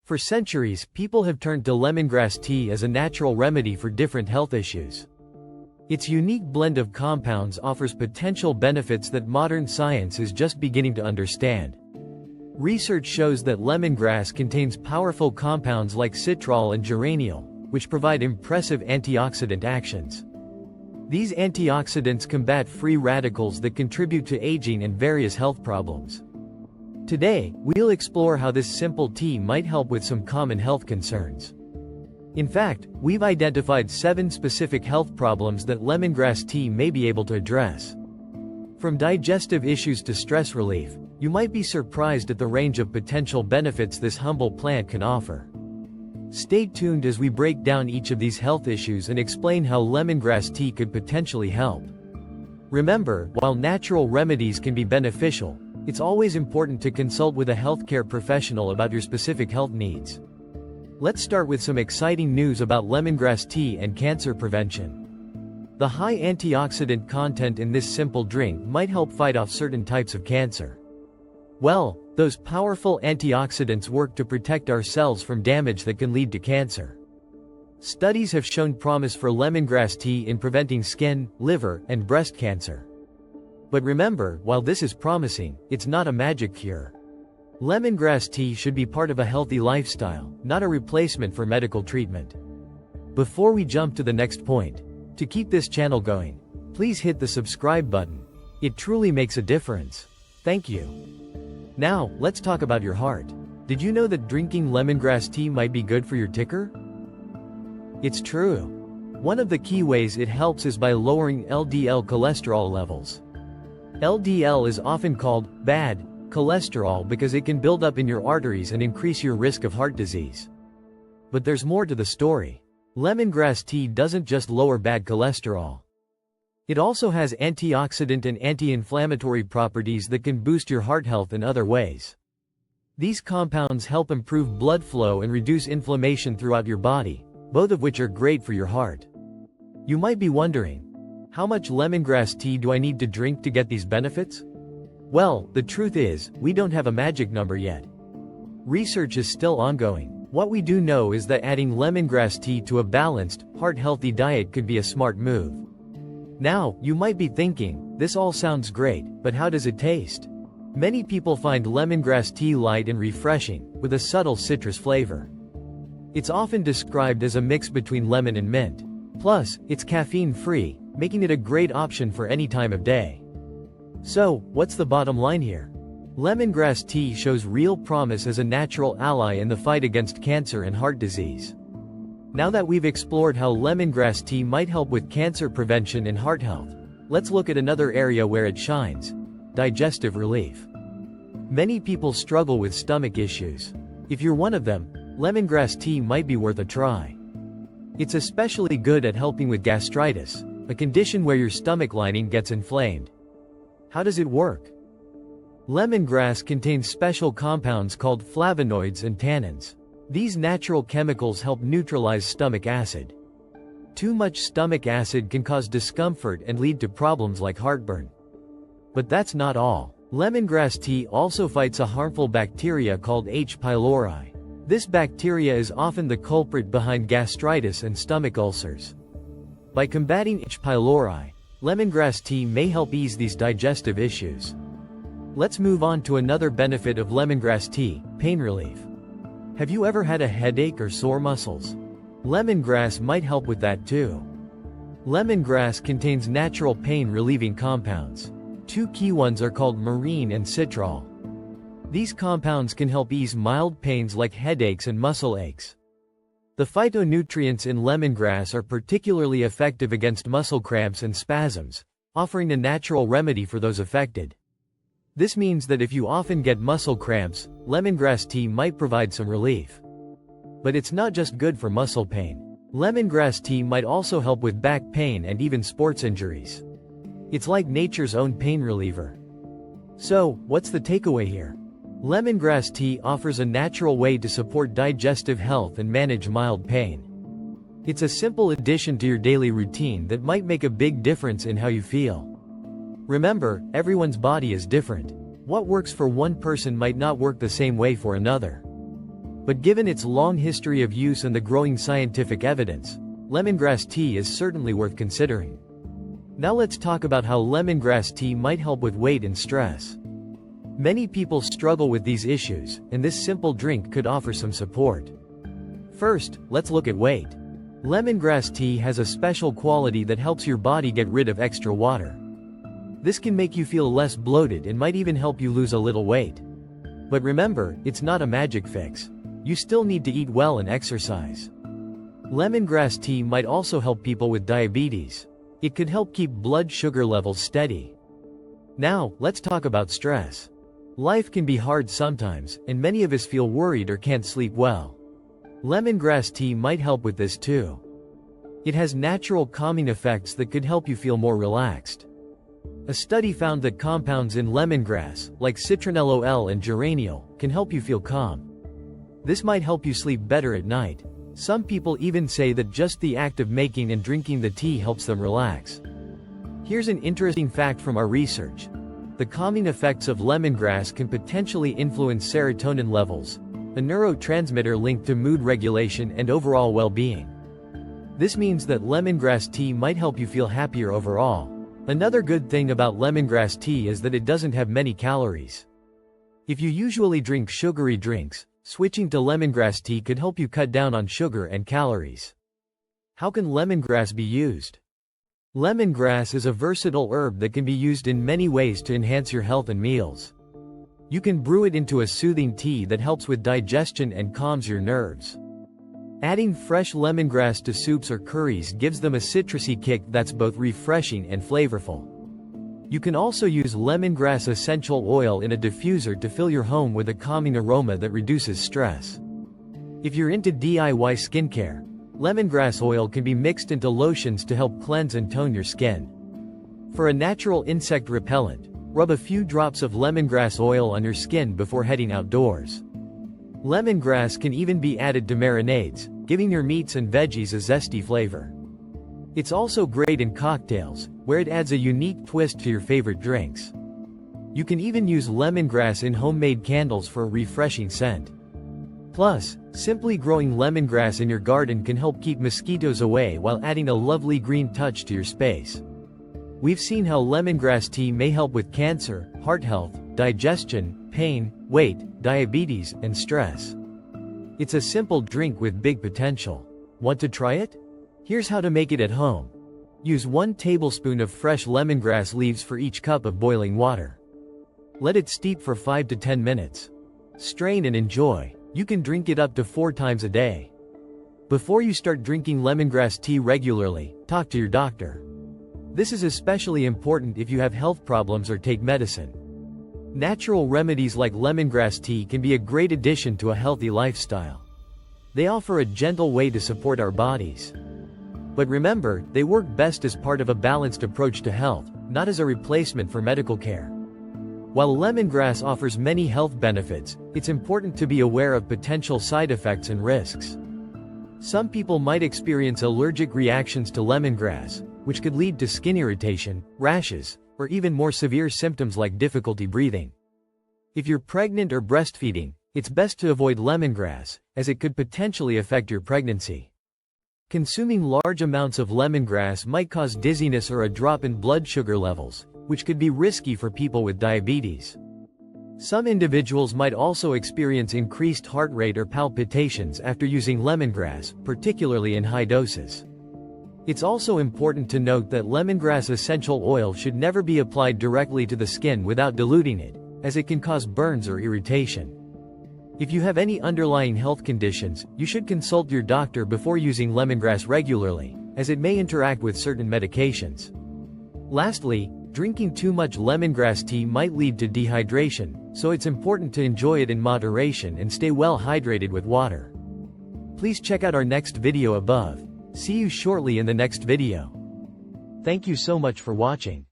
For centuries, people have turned to lemongrass tea as a natural remedy for different health issues. Its unique blend of compounds offers potential benefits that modern science is just beginning to understand. Research shows that lemongrass contains powerful compounds like citral and geraniol, which provide impressive antioxidant actions. These antioxidants combat free radicals that contribute to aging and various health problems. Today, we'll explore how this simple tea might help with some common health concerns. In fact, we've identified 7 specific health problems that lemongrass tea may be able to address. From digestive issues to stress relief, you might be surprised at the range of potential benefits this humble plant can offer. Stay tuned as we break down each of these health issues and explain how lemongrass tea could potentially help. Remember, while natural remedies can be beneficial, it's always important to consult with a healthcare professional about your specific health needs. Let's start with some exciting news about lemongrass tea and cancer prevention. The high antioxidant content in this simple drink might help fight off certain types of cancer. Well, those powerful antioxidants work to protect our cells from damage that can lead to cancer. Studies have shown promise for lemongrass tea in preventing skin, liver, and breast cancer. But remember, while this is promising, it's not a magic cure. Lemongrass tea should be part of a healthy lifestyle, not a replacement for medical treatment. Before we jump to the next point, to keep this channel going, please hit the subscribe button. It truly makes a difference. Thank you. Now, let's talk about your heart. Did you know that drinking lemongrass tea might be good for your ticker? It's true. One of the key ways it helps is by lowering LDL cholesterol levels. LDL is often called bad cholesterol because it can build up in your arteries and increase your risk of heart disease. But there's more to the story. Lemongrass tea doesn't just lower bad cholesterol. It also has antioxidant and anti-inflammatory properties that can boost your heart health in other ways. These compounds help improve blood flow and reduce inflammation throughout your body, both of which are great for your heart. You might be wondering, how much lemongrass tea do I need to drink to get these benefits? Well, the truth is, we don't have a magic number yet. Research is still ongoing. What we do know is that adding lemongrass tea to a balanced, heart-healthy diet could be a smart move. Now, you might be thinking, this all sounds great, but how does it taste? Many people find lemongrass tea light and refreshing, with a subtle citrus flavor. It's often described as a mix between lemon and mint. Plus, it's caffeine-free, making it a great option for any time of day. So, what's the bottom line here? Lemongrass tea shows real promise as a natural ally in the fight against cancer and heart disease. Now that we've explored how lemongrass tea might help with cancer prevention and heart health, let's look at another area where it shines: digestive relief. Many people struggle with stomach issues. If you're one of them, lemongrass tea might be worth a try. It's especially good at helping with gastritis, a condition where your stomach lining gets inflamed. How does it work? Lemongrass contains special compounds called flavonoids and tannins. These natural chemicals help neutralize stomach acid. Too much stomach acid can cause discomfort and lead to problems like heartburn. But that's not all. Lemongrass tea also fights a harmful bacteria called H. pylori. This bacteria is often the culprit behind gastritis and stomach ulcers. By combating H. pylori, lemongrass tea may help ease these digestive issues. Let's move on to another benefit of lemongrass tea: pain relief. Have you ever had a headache or sore muscles? Lemongrass might help with that too. Lemongrass contains natural pain-relieving compounds. 2 key ones are called marine and citral. These compounds can help ease mild pains like headaches and muscle aches. The phytonutrients in lemongrass are particularly effective against muscle cramps and spasms, offering a natural remedy for those affected. This means that if you often get muscle cramps, lemongrass tea might provide some relief. But it's not just good for muscle pain. Lemongrass tea might also help with back pain and even sports injuries. It's like nature's own pain reliever. So, what's the takeaway here? Lemongrass tea offers a natural way to support digestive health and manage mild pain. It's a simple addition to your daily routine that might make a big difference in how you feel. Remember, everyone's body is different. What works for one person might not work the same way for another. But given its long history of use and the growing scientific evidence, lemongrass tea is certainly worth considering. Now let's talk about how lemongrass tea might help with weight and stress. Many people struggle with these issues, and this simple drink could offer some support. First, let's look at weight. Lemongrass tea has a special quality that helps your body get rid of extra water. This can make you feel less bloated and might even help you lose a little weight. But remember, it's not a magic fix. You still need to eat well and exercise. Lemongrass tea might also help people with diabetes. It could help keep blood sugar levels steady. Now, let's talk about stress. Life can be hard sometimes, and many of us feel worried or can't sleep well. Lemongrass tea might help with this too. It has natural calming effects that could help you feel more relaxed. A study found that compounds in lemongrass, like citronellol L and geraniol, can help you feel calm. This might help you sleep better at night. Some people even say that just the act of making and drinking the tea helps them relax. Here's an interesting fact from our research. The calming effects of lemongrass can potentially influence serotonin levels, a neurotransmitter linked to mood regulation and overall well-being. This means that lemongrass tea might help you feel happier overall. Another good thing about lemongrass tea is that it doesn't have many calories. If you usually drink sugary drinks, switching to lemongrass tea could help you cut down on sugar and calories. How can lemongrass be used? Lemongrass is a versatile herb that can be used in many ways to enhance your health and meals. You can brew it into a soothing tea that helps with digestion and calms your nerves. Adding fresh lemongrass to soups or curries gives them a citrusy kick that's both refreshing and flavorful. You can also use lemongrass essential oil in a diffuser to fill your home with a calming aroma that reduces stress. If you're into DIY skincare, lemongrass oil can be mixed into lotions to help cleanse and tone your skin. For a natural insect repellent, rub a few drops of lemongrass oil on your skin before heading outdoors. Lemongrass can even be added to marinades, giving your meats and veggies a zesty flavor. It's also great in cocktails, where it adds a unique twist to your favorite drinks. You can even use lemongrass in homemade candles for a refreshing scent. Plus, simply growing lemongrass in your garden can help keep mosquitoes away while adding a lovely green touch to your space. We've seen how lemongrass tea may help with cancer, heart health, digestion, pain, weight, diabetes, and stress. It's a simple drink with big potential. Want to try it? Here's how to make it at home. Use 1 tablespoon of fresh lemongrass leaves for each cup of boiling water. Let it steep for 5 to 10 minutes. Strain and enjoy. You can drink it up to 4 times a day. Before you start drinking lemongrass tea regularly, talk to your doctor. This is especially important if you have health problems or take medicine. Natural remedies like lemongrass tea can be a great addition to a healthy lifestyle. They offer a gentle way to support our bodies. But remember, they work best as part of a balanced approach to health, not as a replacement for medical care. While lemongrass offers many health benefits, it's important to be aware of potential side effects and risks. Some people might experience allergic reactions to lemongrass, which could lead to skin irritation, rashes, or even more severe symptoms like difficulty breathing. If you're pregnant or breastfeeding, it's best to avoid lemongrass, as it could potentially affect your pregnancy. Consuming large amounts of lemongrass might cause dizziness or a drop in blood sugar levels, which could be risky for people with diabetes. Some individuals might also experience increased heart rate or palpitations after using lemongrass, particularly in high doses. It's also important to note that lemongrass essential oil should never be applied directly to the skin without diluting it, as it can cause burns or irritation. If you have any underlying health conditions, you should consult your doctor before using lemongrass regularly, as it may interact with certain medications. Lastly, drinking too much lemongrass tea might lead to dehydration, so it's important to enjoy it in moderation and stay well hydrated with water. Please check out our next video above. See you shortly in the next video. Thank you so much for watching.